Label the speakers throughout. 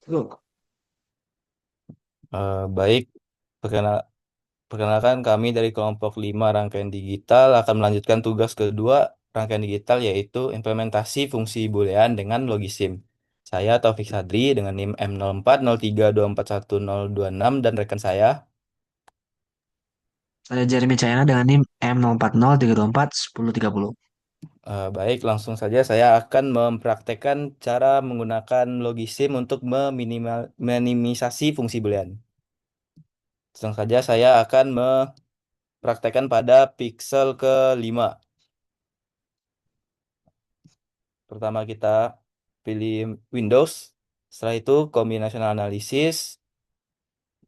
Speaker 1: Tuh,
Speaker 2: Baik, perkenal- perkenalkan kami dari kelompok 5 rangkaian digital akan melanjutkan tugas kedua rangkaian digital yaitu implementasi fungsi boolean dengan logisim. Saya Taufik Sadri dengan NIM M0403241026 dan rekan saya.
Speaker 1: saya Jeremy China dengan NIM M0403241030.
Speaker 2: Baik, langsung saja saya akan mempraktekkan cara menggunakan logisim untuk meminimisasi fungsi boolean. Langsung saja saya akan mempraktekkan pada pixel ke-5. Pertama kita pilih Windows, setelah itu combinational analysis.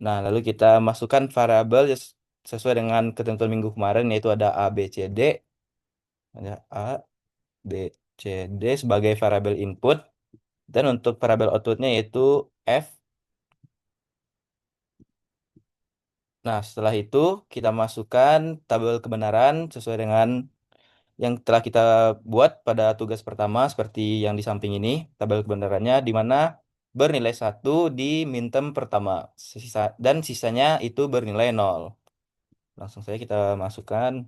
Speaker 2: Nah, lalu kita masukkan variabel sesuai dengan ketentuan minggu kemarin yaitu ada A, B, C, D. Ada A, B, C, D sebagai variabel input dan untuk variabel outputnya yaitu F. Nah, setelah itu kita masukkan tabel kebenaran sesuai dengan yang telah kita buat pada tugas pertama seperti yang di samping ini, tabel kebenarannya di mana bernilai 1 di minterm pertama dan sisanya itu bernilai nol. Langsung saja kita masukkan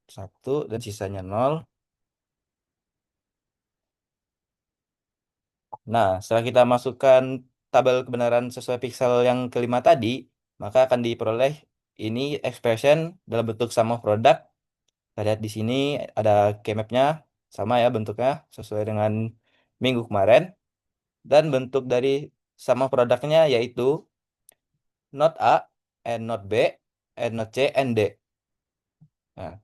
Speaker 2: 1 dan sisanya nol. Nah, setelah kita masukkan tabel kebenaran sesuai pixel yang kelima tadi, maka akan diperoleh ini expression dalam bentuk sum of product. Kita lihat di sini ada keymapnya sama ya bentuknya sesuai dengan minggu kemarin. Dan bentuk dari sama produknya yaitu not A, and not B, and not C, and D. Nah,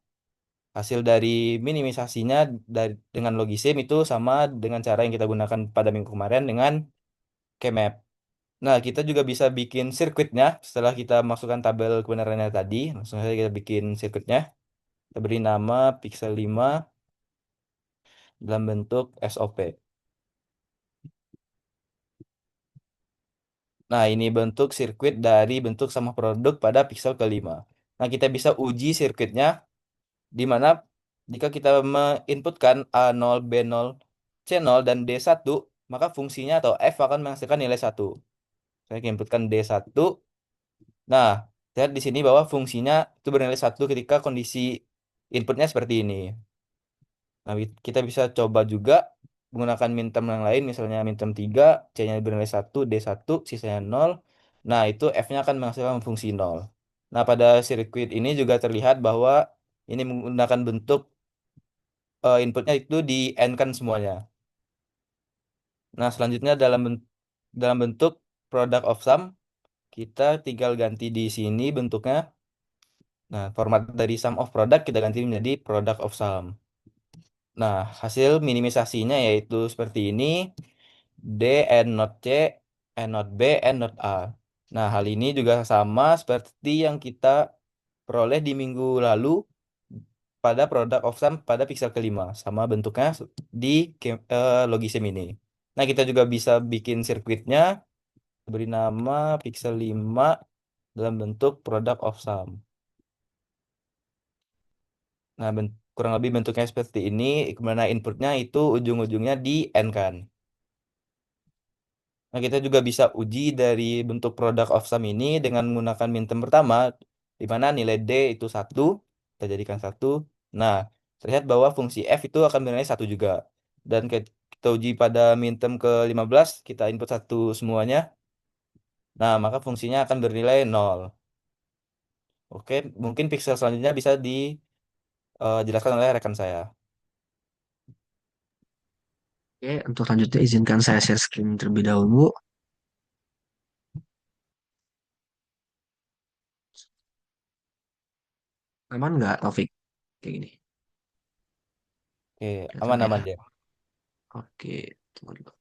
Speaker 2: hasil dari minimisasinya dengan logisim itu sama dengan cara yang kita gunakan pada minggu kemarin dengan Kmap. Nah, kita juga bisa bikin sirkuitnya setelah kita masukkan tabel kebenarannya tadi. Langsung saja kita bikin sirkuitnya. Kita beri nama pixel 5 dalam bentuk SOP. Nah, ini bentuk sirkuit dari bentuk sama produk pada pixel kelima. Nah, kita bisa uji sirkuitnya di mana jika kita menginputkan A0, B0, C0, dan D1, maka fungsinya atau F akan menghasilkan nilai 1. Saya inputkan D1. Nah, lihat di sini bahwa fungsinya itu bernilai 1 ketika kondisi inputnya seperti ini. Nah, kita bisa coba juga menggunakan minterm yang lain, misalnya minterm 3, C-nya bernilai 1, D1, sisanya 0. Nah, itu F-nya akan menghasilkan fungsi 0. Nah, pada sirkuit ini juga terlihat bahwa ini menggunakan bentuk inputnya itu di N kan semuanya. Nah, selanjutnya dalam bentuk product of sum, kita tinggal ganti di sini bentuknya. Nah, format dari sum of product kita ganti menjadi product of sum. Nah, hasil minimisasinya yaitu seperti ini. D, N not C, N not B, N not A. Nah, hal ini juga sama seperti yang kita peroleh di minggu lalu pada product of sum pada pixel kelima. Sama bentuknya di logisim ini. Nah, kita juga bisa bikin sirkuitnya, beri nama pixel 5 dalam bentuk product of sum. Nah, kurang lebih bentuknya seperti ini, kemana inputnya itu ujung-ujungnya di N kan. Nah, kita juga bisa uji dari bentuk product of sum ini dengan menggunakan minterm pertama, di mana nilai D itu 1, kita jadikan 1. Nah, terlihat bahwa fungsi F itu akan bernilai 1 juga. Dan kita uji pada minterm ke-15, kita input 1 semuanya. Nah, maka fungsinya akan bernilai 0. Oke, mungkin pixel selanjutnya bisa dijelaskan oleh rekan saya.
Speaker 1: Oke, untuk selanjutnya izinkan saya share screen terlebih dahulu. Aman nggak, Taufik? Kayak gini.
Speaker 2: Oke,
Speaker 1: Kelihatan
Speaker 2: aman-aman
Speaker 1: ya?
Speaker 2: ya.
Speaker 1: Oke, tunggu dulu.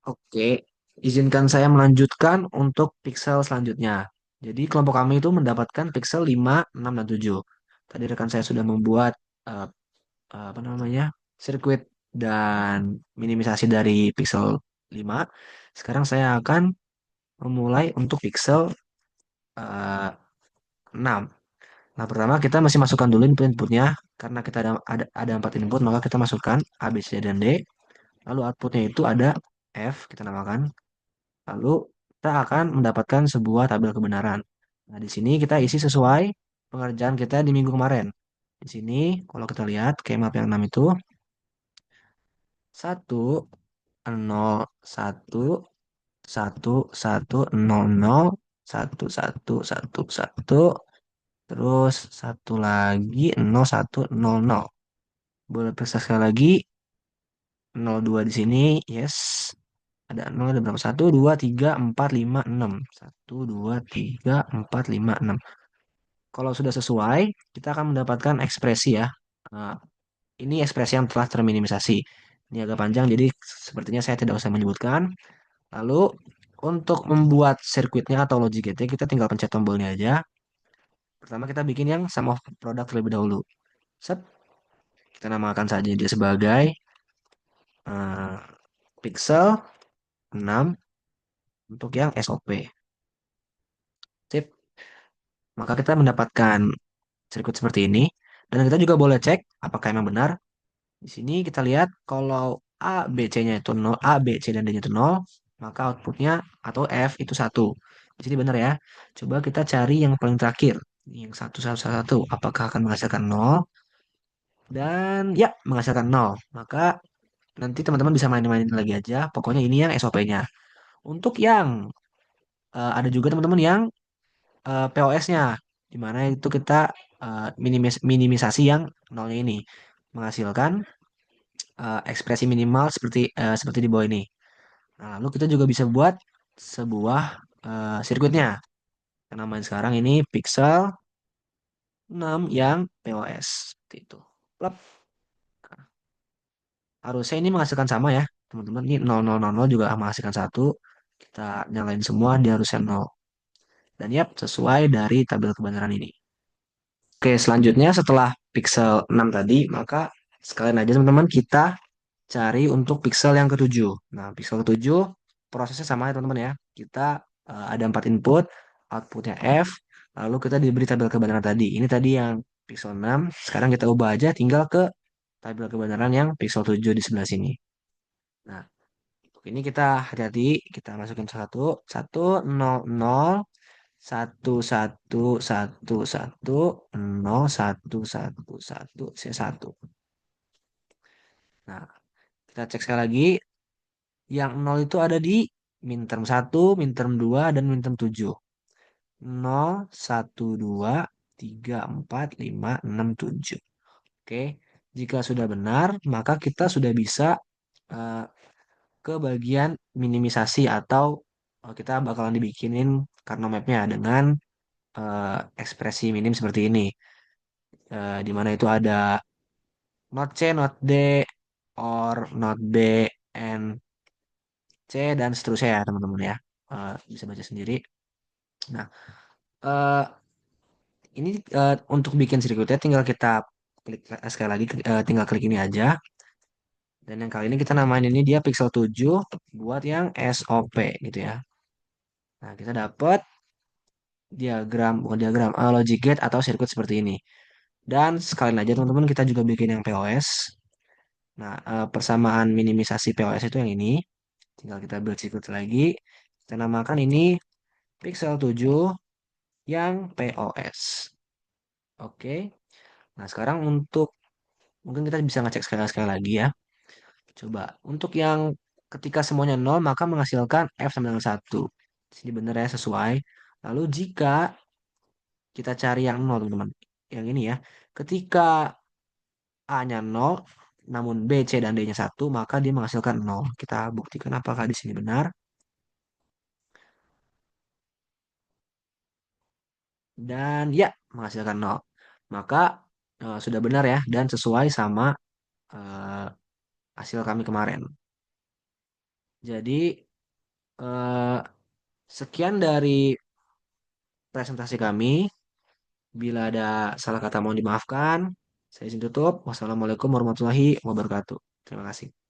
Speaker 1: Oke, izinkan saya melanjutkan untuk pixel selanjutnya. Jadi kelompok kami itu mendapatkan pixel 5, 6, dan 7. Tadi rekan saya sudah membuat eh, apa namanya sirkuit dan minimisasi dari pixel 5. Sekarang saya akan memulai untuk pixel eh, 6. Nah, pertama kita masih masukkan dulu input-inputnya. Karena kita ada 4 input, maka kita masukkan A, B, C, dan D. Lalu outputnya itu ada F, kita namakan. Lalu kita akan mendapatkan sebuah tabel kebenaran. Nah, di sini kita isi sesuai pengerjaan kita di minggu kemarin. Di sini, kalau kita lihat skema yang 6 itu, 1, 0, 1, 1, 1, 0, 0, 1, 1, 1, 1, terus satu lagi 0, 1, 0, 0. Boleh periksa sekali lagi, 02 di sini, yes. Ada 0, ada berapa? 1, 2, 3, 4, 5, 6. 1, 2, 3, 4, 5, 6. Kalau sudah sesuai, kita akan mendapatkan ekspresi ya. Nah, ini ekspresi yang telah terminimisasi. Ini agak panjang, jadi sepertinya saya tidak usah menyebutkan. Lalu, untuk membuat sirkuitnya atau logic gating, kita tinggal pencet tombolnya aja. Pertama kita bikin yang sum of product terlebih dahulu. Set, kita namakan saja dia sebagai eh, pixel 6 untuk yang SOP. Sip. Maka kita mendapatkan sirkuit seperti ini. Dan kita juga boleh cek apakah memang benar. Di sini kita lihat kalau A, B, C-nya itu 0, A, B, C, dan D-nya itu 0, maka outputnya atau F itu 1. Di sini benar ya. Coba kita cari yang paling terakhir. Yang 1, 1, 1, 1. Apakah akan menghasilkan 0? Dan ya, menghasilkan 0. Maka nanti teman-teman bisa main-mainin lagi aja. Pokoknya ini yang SOP-nya. Untuk yang ada juga teman-teman yang POS-nya, di mana itu kita minimisasi yang nolnya ini, menghasilkan ekspresi minimal seperti di bawah ini. Nah, lalu kita juga bisa buat sebuah sirkuitnya. Yang namanya sekarang ini Pixel 6 yang POS. Seperti itu. Plop. Harusnya ini menghasilkan sama ya, teman-teman. Ini 0000 juga menghasilkan satu. Kita nyalain semua, dia harusnya 0. Dan yap, sesuai dari tabel kebenaran ini. Oke, selanjutnya setelah pixel 6 tadi, maka sekalian aja teman-teman kita cari untuk pixel yang ketujuh. Nah, pixel ketujuh prosesnya sama ya teman-teman ya. Kita ada 4 input, outputnya F, lalu kita diberi tabel kebenaran tadi. Ini tadi yang pixel 6, sekarang kita ubah aja tinggal ke tabel kebenaran yang pixel 7 di sebelah sini. Nah, untuk ini kita hati-hati, kita masukin satu, satu, nol, nol, satu, satu, satu, satu, nol, satu, satu, satu, C1. Nah, kita cek sekali lagi, yang nol itu ada di minterm satu, minterm 2, dan minterm 7. 0, 1, 2, 3, 4, 5, 6, 7. Oke, jika sudah benar, maka kita sudah bisa eh, ke bagian minimisasi atau kita bakalan dibikinin karena mapnya dengan ekspresi minim seperti ini. Di mana itu ada not C, not D, or not B, and C, dan seterusnya ya teman-teman ya. Bisa baca sendiri. Nah, eh, ini untuk bikin sirkuitnya tinggal kita klik sekali lagi, tinggal klik ini aja. Dan yang kali ini kita namain ini dia pixel 7 buat yang SOP gitu ya. Nah, kita dapat diagram, bukan diagram, logic gate atau sirkuit seperti ini. Dan sekalian aja teman-teman kita juga bikin yang POS. Nah, persamaan minimisasi POS itu yang ini. Tinggal kita build sirkuit lagi. Kita namakan ini pixel 7 yang POS. Oke. Nah, sekarang untuk mungkin kita bisa ngecek sekali-sekali lagi ya. Coba untuk yang ketika semuanya nol maka menghasilkan F sama dengan 1. Di sini benar ya sesuai. Lalu jika kita cari yang nol teman-teman. Yang ini ya. Ketika A-nya nol, namun B, C, dan D-nya 1, maka dia menghasilkan nol. Kita buktikan apakah di sini benar. Dan ya, menghasilkan nol. Maka sudah benar ya, dan sesuai sama eh, hasil kami kemarin. Jadi, eh, sekian dari presentasi kami. Bila ada salah kata mohon dimaafkan. Saya izin tutup. Wassalamualaikum warahmatullahi wabarakatuh. Terima kasih.